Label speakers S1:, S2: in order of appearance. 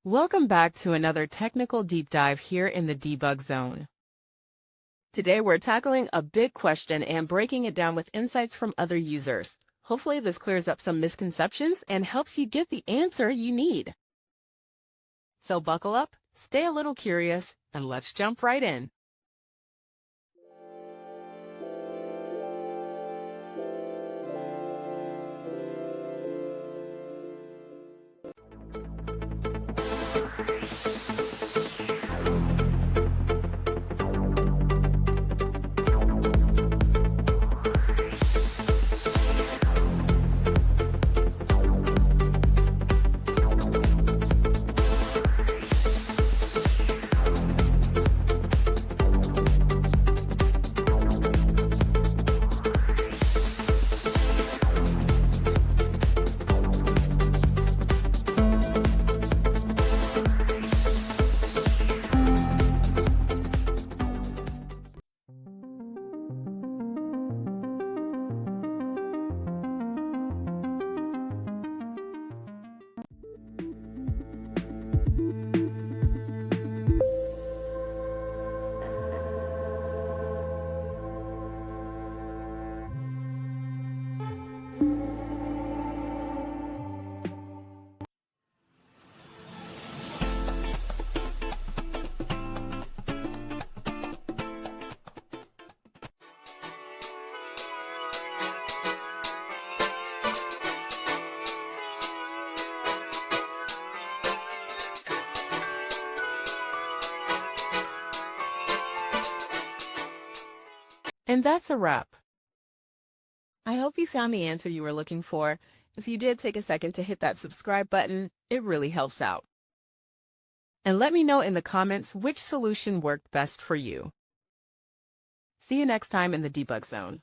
S1: Welcome back to another technical deep dive here in the debug zone. Today we're tackling a big question and breaking it down with insights from other users. Hopefully this clears up some misconceptions and helps you get the answer you need. So buckle up, stay a little curious, and let's jump right in. And that's a wrap. I hope you found the answer you were looking for. If you did, take a second to hit that subscribe button. It really helps out. And let me know in the comments which solution worked best for you. See you next time in the debug zone.